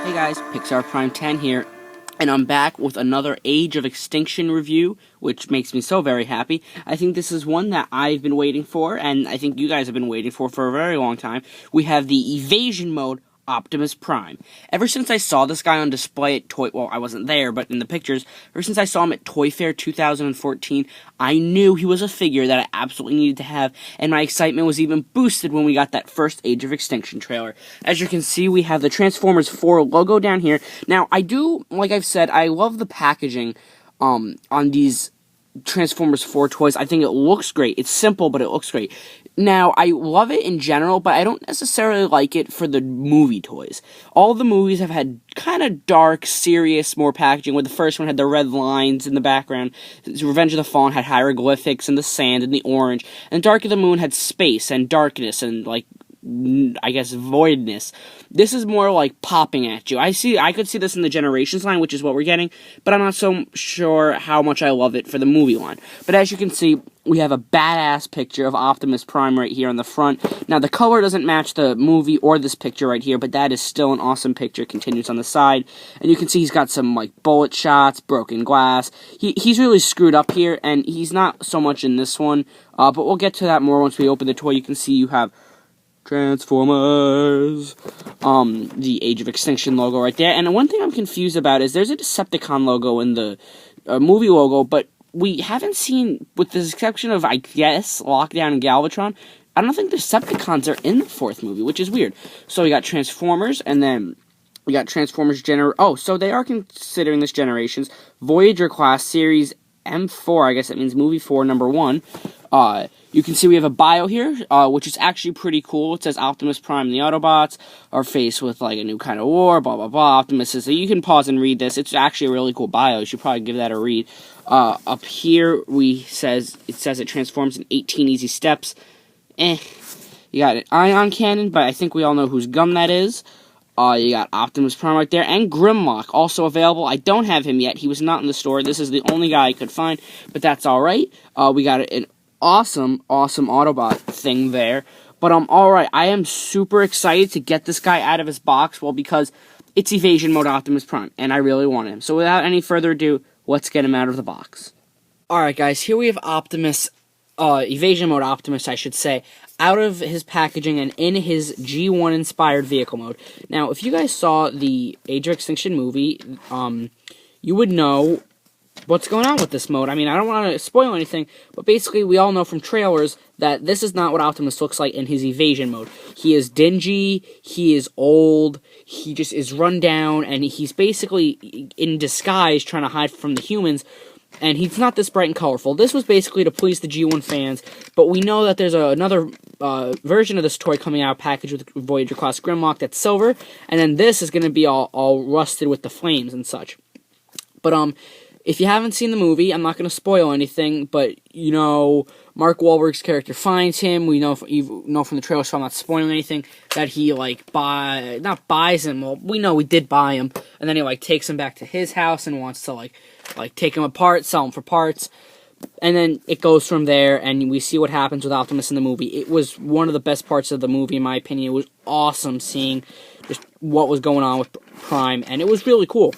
Hey guys, Pixar Prime 10 here, and I'm back with another Age of Extinction review, which makes me so very happy. I think this is one that I've been waiting for, and I think you guys have been waiting for a very long time. We have the Evasion mode, Optimus Prime. Ever since I saw this guy on display at I wasn't there, but in the pictures, ever since I saw him at Toy Fair 2014, I knew he was a figure that I absolutely needed to have, and my excitement was even boosted when we got that first Age of Extinction trailer. As you can see, we have the Transformers 4 logo down here. Now, like I've said, I love the packaging on these Transformers 4 toys. I think it looks great. It's simple, but it looks great. Now, I love it in general, but I don't necessarily like it for the movie toys. All the movies have had kind of dark, serious, more packaging, where the first one had the red lines in the background. Revenge of the Fallen had hieroglyphics and the sand and the orange. And Dark of the Moon had space and darkness and, I guess, voidness. This is more like popping at you. I could see this in the Generations line, which is what we're getting, but I'm not so sure how much I love it for the movie line. But as you can see, we have a badass picture of Optimus Prime right here on the front. Now, the color doesn't match the movie or this picture right here, but that is still an awesome picture. Continues on the side, and you can see he's got some, bullet shots, broken glass. He's really screwed up here, and he's not so much in this one, but we'll get to that more once we open the toy. You can see you have Transformers, the Age of Extinction logo right there. And one thing I'm confused about is there's a Decepticon logo in the movie logo, but we haven't seen, with the exception of, I guess, Lockdown and Galvatron, I don't think the Decepticons are in the fourth movie, which is weird. So we got Transformers, and then we got Transformers so they are considering this Generations. Voyager class, series M4, I guess that means movie 4, number 1. You can see we have a bio here, which is actually pretty cool. It says Optimus Prime and the Autobots are faced with, a new kind of war, blah, blah, blah. Optimus is... You can pause and read this. It's actually a really cool bio. You should probably give that a read. Up here, it says it transforms in 18 easy steps. You got an ion cannon, but I think we all know whose gun that is. You got Optimus Prime right there, and Grimlock, also available. I don't have him yet. He was not in the store. This is the only guy I could find, but that's alright. We got an awesome Autobot thing there. But, alright, I am super excited to get this guy out of his box, because it's Evasion mode Optimus Prime, and I really want him. So without any further ado, let's get him out of the box. Alright, guys, here we have Optimus, Evasion mode Optimus, I should say, out of his packaging and in his G1-inspired vehicle mode. Now, if you guys saw the Age of Extinction movie, you would know what's going on with this mode. I mean, I don't want to spoil anything, but basically we all know from trailers that this is not what Optimus looks like in his Evasion mode. He is dingy, he is old, he just is run down, and he's basically in disguise trying to hide from the humans, and he's not this bright and colorful. This was basically to please the G1 fans, but we know that there's another version of this toy coming out packaged with Voyager class Grimlock that's silver, and then this is going to be all rusted with the flames and such. But, if you haven't seen the movie, I'm not going to spoil anything, but, Mark Wahlberg's character finds him. We know from the trailer, so I'm not spoiling anything, that he, not buys him. Well, we know we did buy him, and then he, takes him back to his house and wants to, take him apart, sell him for parts, and then it goes from there, and we see what happens with Optimus in the movie. It was one of the best parts of the movie, in my opinion. It was awesome seeing just what was going on with Prime, and it was really cool.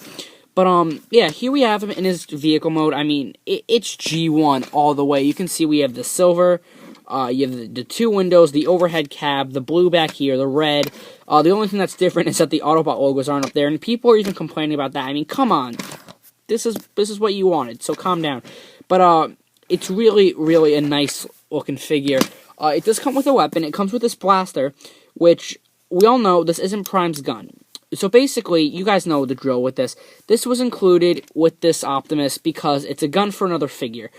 But, yeah, here we have him in his vehicle mode. I mean, it's G1 all the way. You can see we have the silver, you have the two windows, the overhead cab, the blue back here, the red. The only thing that's different is that the Autobot logos aren't up there, and people are even complaining about that. I mean, come on. This is what you wanted, so calm down. But, it's really, really a nice-looking figure. It does come with a weapon. It comes with this blaster, which we all know this isn't Prime's gun. So basically, you guys know the drill with this. This was included with this Optimus because it's a gun for another figure.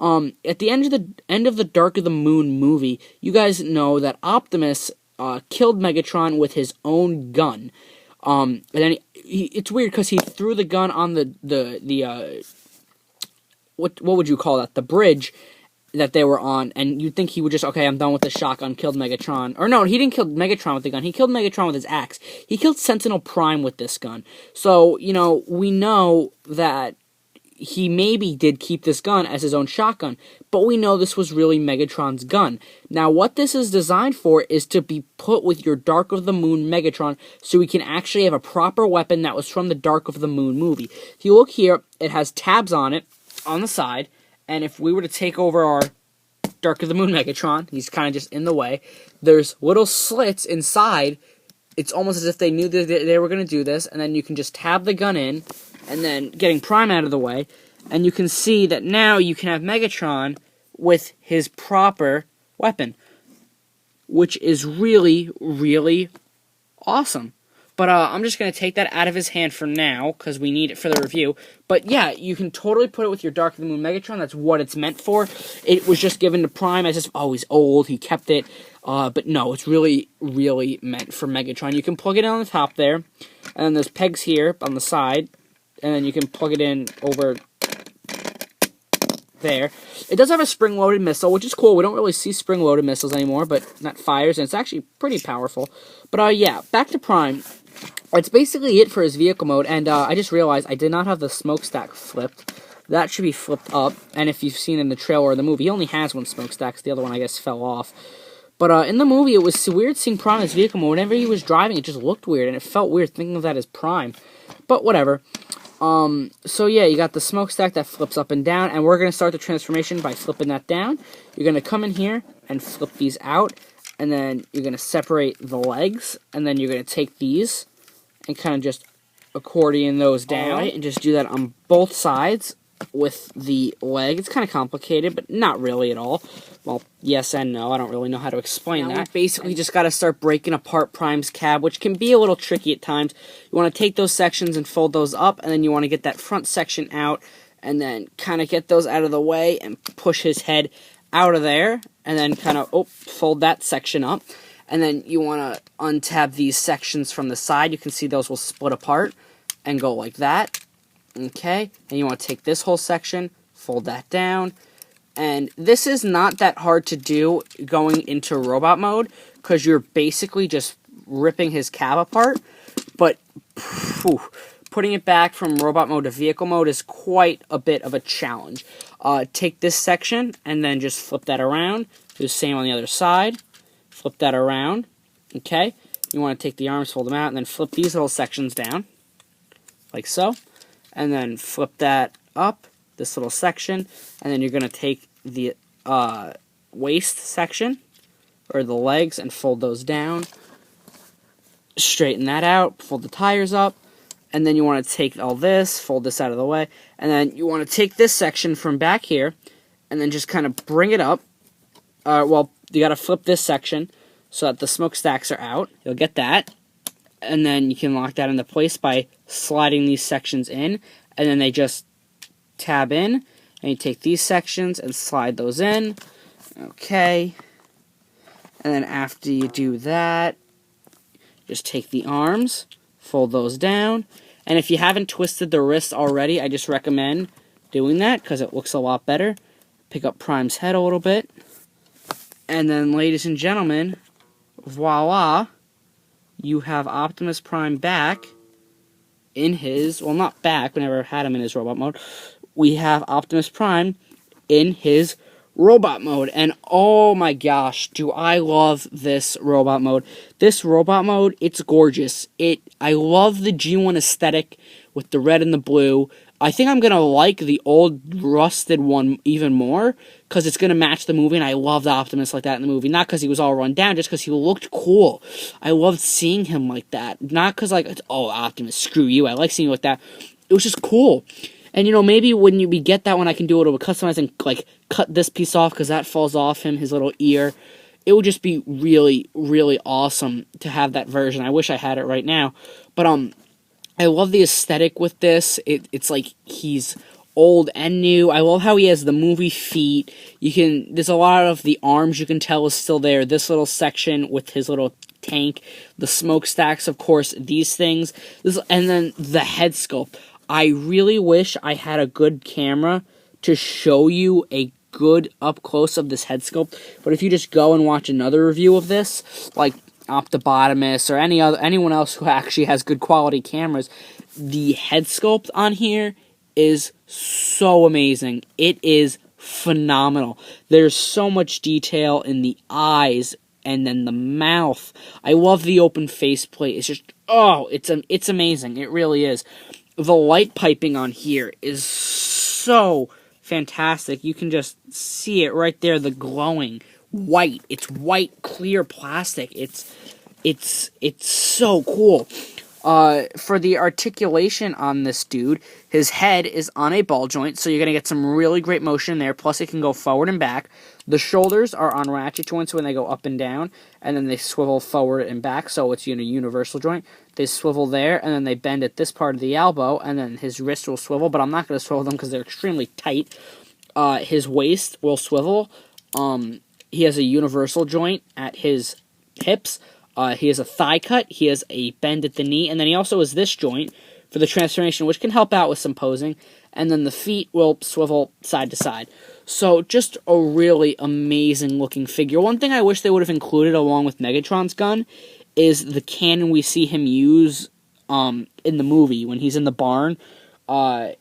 At the end of the Dark of the Moon movie, you guys know that Optimus killed Megatron with his own gun. And then it's weird because he threw the gun on the what would you call that? The bridge that they were on, and you'd think he would just, okay, I'm done with the shotgun, killed Megatron. Or no, he didn't kill Megatron with the gun. He killed Megatron with his axe. He killed Sentinel Prime with this gun. So, we know that he maybe did keep this gun as his own shotgun, but we know this was really Megatron's gun. Now, what this is designed for is to be put with your Dark of the Moon Megatron, so we can actually have a proper weapon that was from the Dark of the Moon movie. If you look here, it has tabs on it, on the side, and if we were to take over our Dark of the Moon Megatron, he's kind of just in the way, there's little slits inside. It's almost as if they knew that they were going to do this, and then you can just tab the gun in, and then getting Prime out of the way, and you can see that now you can have Megatron with his proper weapon, which is really, really awesome. But I'm just going to take that out of his hand for now, because we need it for the review. But yeah, you can totally put it with your Dark of the Moon Megatron. That's what it's meant for. It was just given to Prime as if, oh, he's old, he kept it. But no, it's really, really meant for Megatron. You can plug it in on the top there, and then there's pegs here on the side, and then you can plug it in over there. It does have a spring-loaded missile, which is cool. We don't really see spring-loaded missiles anymore, but that fires, and it's actually pretty powerful. But yeah, back to Prime. That's basically it for his vehicle mode, and I just realized I did not have the smokestack flipped. That should be flipped up, and if you've seen in the trailer or the movie, he only has one smokestack, so the other one, I guess, fell off. But in the movie, it was weird seeing Prime in his vehicle mode. Whenever he was driving, it just looked weird, and it felt weird thinking of that as Prime. But whatever. So yeah, you got the smokestack that flips up and down, and we're going to start the transformation by flipping that down. You're going to come in here and flip these out, and then you're going to separate the legs, and then you're going to take these and kind of just accordion those down, right, and just do that on both sides with the leg. It's kind of complicated, but not really at all. Well, yes and no. I don't really know how to explain that. We basically just got to start breaking apart Prime's cab, which can be a little tricky at times. You want to take those sections and fold those up, and then you want to get that front section out, and then kind of get those out of the way and push his head out of there, and then kind of fold that section up. And then you want to untab these sections from the side. You can see those will split apart and go like that. Okay, and you want to take this whole section, fold that down. And this is not that hard to do going into robot mode, because you're basically just ripping his cab apart. But putting it back from robot mode to vehicle mode is quite a bit of a challenge. Take this section and then just flip that around. Do the same on the other side. Flip that around. Okay, you want to take the arms, fold them out, and then flip these little sections down, like so. And then flip that up, this little section, and then you're going to take the waist section, or the legs, and fold those down. Straighten that out, fold the tires up, and then you want to take all this, fold this out of the way, and then you want to take this section from back here, and then just kind of bring it up. Well, you got to flip this section so that the smokestacks are out. You'll get that. And then you can lock that into place by sliding these sections in, and then they just tab in, and you take these sections and slide those in. Okay. And then after you do that, just take the arms, fold those down, and if you haven't twisted the wrist already, I just recommend doing that, because it looks a lot better. Pick up Prime's head a little bit, and then, ladies and gentlemen, voila! You have Optimus Prime back in his, well, not back, we never had him in his robot mode. We have Optimus Prime in his robot mode, and oh my gosh, do I love this robot mode. This robot mode, it's gorgeous. I love the G1 aesthetic with the red and the blue. I think I'm going to like the old rusted one even more, because it's going to match the movie, and I loved Optimus like that in the movie. Not because he was all run down, just because he looked cool. I loved seeing him like that. Not because, like, oh, Optimus, screw you. I like seeing you like that. It was just cool. And, you know, maybe when we get that one, I can do a little customize and, like, cut this piece off, because that falls off him, his little ear. It would just be really, really awesome to have that version. I wish I had it right now. But, I love the aesthetic with this. It's like he's old and new. I love how he has the movie feet. There's a lot of the arms you can tell is still there. This little section with his little tank. The smokestacks, of course, these things. And then the head sculpt. I really wish I had a good camera to show you a good up-close of this head sculpt. But if you just go and watch another review of this, like Optimus or anyone else who actually has good quality cameras, the head sculpt on here is so amazing. It is phenomenal. There's so much detail in the eyes and then the mouth. I love the open faceplate. It's just, it's amazing. It really is. The light piping on here is so fantastic. You can just see it right there, the glowing white. It's white, clear plastic. It's so cool. For the articulation on this dude, his head is on a ball joint, so you're going to get some really great motion there, plus it can go forward and back. The shoulders are on ratchet joints when they go up and down, and then they swivel forward and back, so it's a universal joint. They swivel there, and then they bend at this part of the elbow, and then his wrist will swivel, but I'm not going to swivel them because they're extremely tight. His waist will swivel. He has a universal joint at his hips. He has a thigh cut, he has a bend at the knee, and then he also has this joint for the transformation, which can help out with some posing, and then the feet will swivel side to side. So, just a really amazing looking figure. One thing I wish they would have included along with Megatron's gun is the cannon we see him use in the movie when he's in the barn. The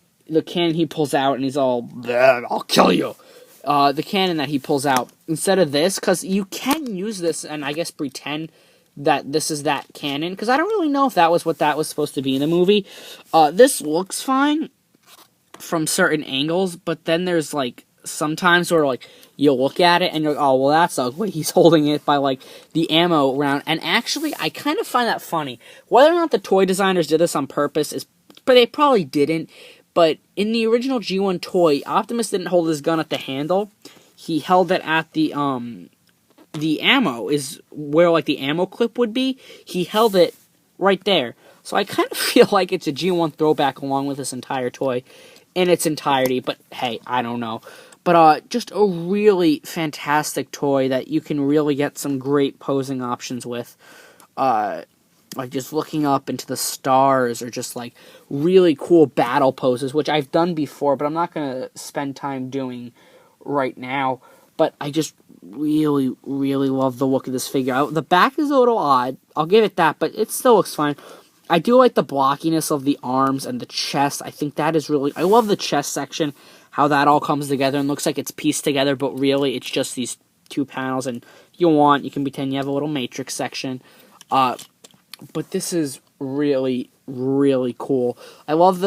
cannon he pulls out and he's all, I'll kill you. The cannon that he pulls out, instead of this, because you can use this and I guess pretend that this is that cannon, because I don't really know if that was what that was supposed to be in the movie. This looks fine from certain angles, but then there's, like, sometimes where, like, you look at it and you're like, oh, well, that's ugly. He's holding it by, like, the ammo round, and actually, I kind of find that funny. Whether or not the toy designers did this on purpose, but they probably didn't, but in the original G1 toy, Optimus didn't hold his gun at the handle. He held it at the ammo is where, like, the ammo clip would be. He held it right there. So I kind of feel like it's a G1 throwback along with this entire toy in its entirety. But, hey, I don't know. But, just a really fantastic toy that you can really get some great posing options with. Like, just looking up into the stars or just, like, really cool battle poses, which I've done before, but I'm not going to spend time doing right now. But I just really, really love the look of this figure. The back is a little odd, I'll give it that, but it still looks fine. I do like the blockiness of the arms and the chest. I think that is really, I love the chest section, how that all comes together and looks like it's pieced together, but really it's just these two panels, and if you can pretend you have a little matrix section. But this is really, really cool. I love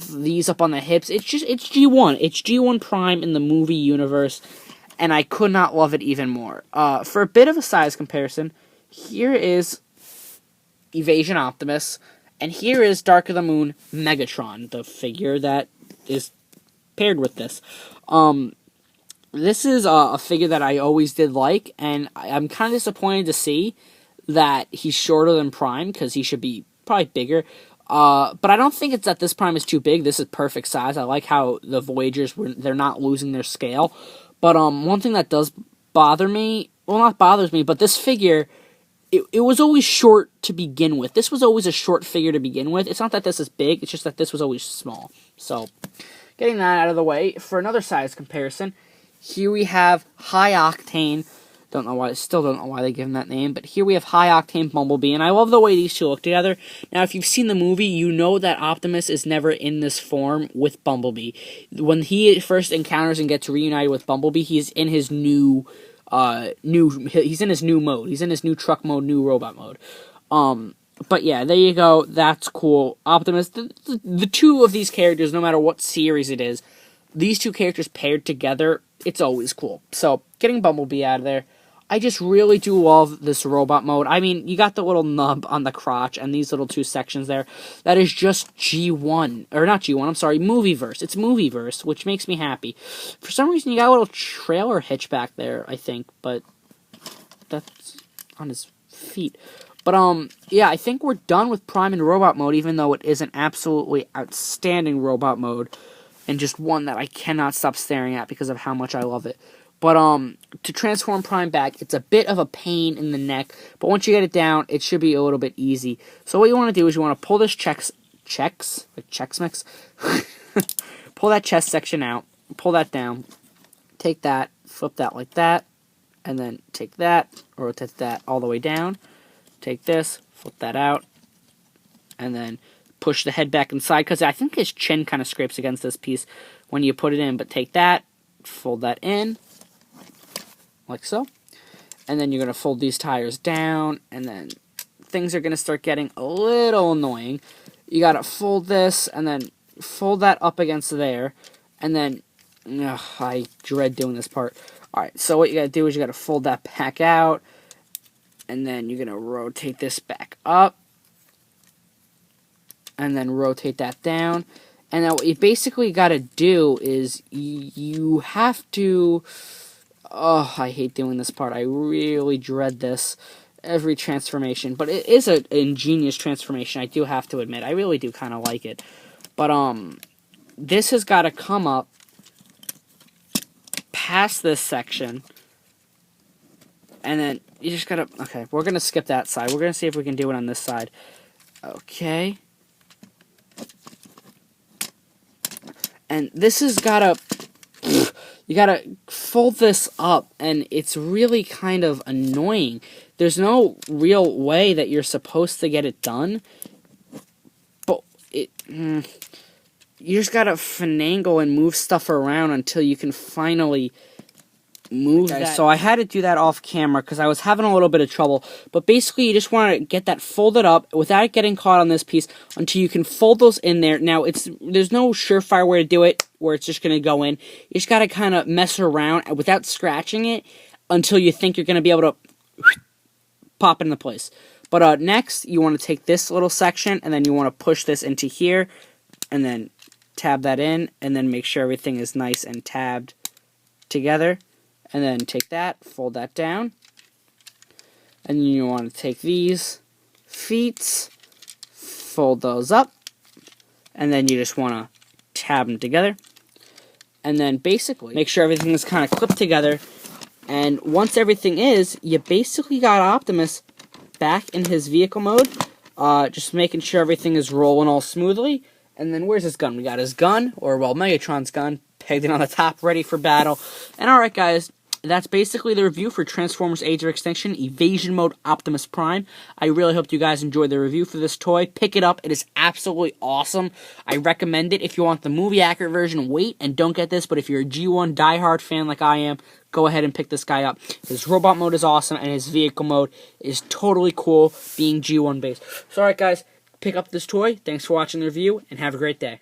these up on the hips. It's G1. It's G1 Prime in the movie universe, and I could not love it even more. For a bit of a size comparison, here is Evasion Optimus, and here is Dark of the Moon Megatron, the figure that is paired with this. This is a figure that I always did like, and I'm kind of disappointed to see that he's shorter than Prime, because he should be probably bigger. But I don't think it's that this Prime is too big. This is perfect size. I like how the Voyagers, they're not losing their scale. But one thing that does bother me, well, not bothers me, but this figure, it was always short to begin with. This was always a short figure to begin with. It's not that this is big, it's just that this was always small. So, getting that out of the way, for another size comparison, here we have High Octane. Still don't know why they give him that name, but here we have High Octane Bumblebee, and I love the way these two look together. Now, if you've seen the movie, you know that Optimus is never in this form with Bumblebee. When he first encounters and gets reunited with Bumblebee, he's in his new mode. He's in his new truck mode, new robot mode. But yeah, there you go. That's cool. Optimus, the two of these characters, no matter what series it is, these two characters paired together, it's always cool. So, getting Bumblebee out of there, I just really do love this robot mode. I mean, you got the little nub on the crotch and these little two sections there. That is just G1. Or not G1, I'm sorry, Movieverse. It's Movieverse, which makes me happy. For some reason, you got a little trailer hitch back there, I think. But that's on his feet. But, yeah, I think we're done with Prime and Robot mode, even though it is an absolutely outstanding robot mode. And just one that I cannot stop staring at because of how much I love it. But, to transform Prime back, it's a bit of a pain in the neck. But once you get it down, it should be a little bit easy. So what you want to do is you want to pull this Chex Mix? Pull that chest section out. Pull that down. Take that, flip that like that. And then take that, rotate that all the way down. Take this, flip that out. And then push the head back inside, because I think his chin kind of scrapes against this piece when you put it in. But take that, fold that in, like so. And then you're going to fold these tires down, and then things are going to start getting a little annoying. You got to fold this, and then fold that up against there, and then, I dread doing this part. Alright, so what you got to do is you got to fold that back out, and then you're going to rotate this back up, and then rotate that down. And then what you basically got to do is you have to... Oh, I hate doing this part. I really dread this every transformation. But it is an ingenious transformation, I do have to admit. I really do kind of like it. But, this has got to come up past this section. And then you just got to... Okay, we're going to skip that side. We're going to see if we can do it on this side. Okay. And this has got to... You gotta fold this up, and it's really kind of annoying. There's no real way that you're supposed to get it done, but you just gotta finagle and move stuff around until you can finally move that. So I had to do that off camera because I was having a little bit of trouble, but basically you just want to get that folded up without it getting caught on this piece until you can fold those in there. Now, there's no surefire way to do it where it's just going to go in. You just got to kind of mess around without scratching it until you think you're going to be able to pop into place. But next, you want to take this little section, and then you want to push this into here, and then tab that in, and then make sure everything is nice and tabbed together. And then take that, fold that down, and then you want to take these feet, fold those up, and then you just want to tab them together. And then basically make sure everything is kind of clipped together. And once everything is, you basically got Optimus back in his vehicle mode, just making sure everything is rolling all smoothly. And then where's his gun? We got his gun, or well, Megatron's gun, pegged it on the top, ready for battle. And alright guys, that's basically the review for Transformers Age of Extinction, Evasion Mode Optimus Prime. I really hope you guys enjoyed the review for this toy. Pick it up. It is absolutely awesome. I recommend it. If you want the movie-accurate version, wait and don't get this. But if you're a G1 diehard fan like I am, go ahead and pick this guy up. His robot mode is awesome, and his vehicle mode is totally cool, being G1 based. So alright guys, pick up this toy. Thanks for watching the review, and have a great day.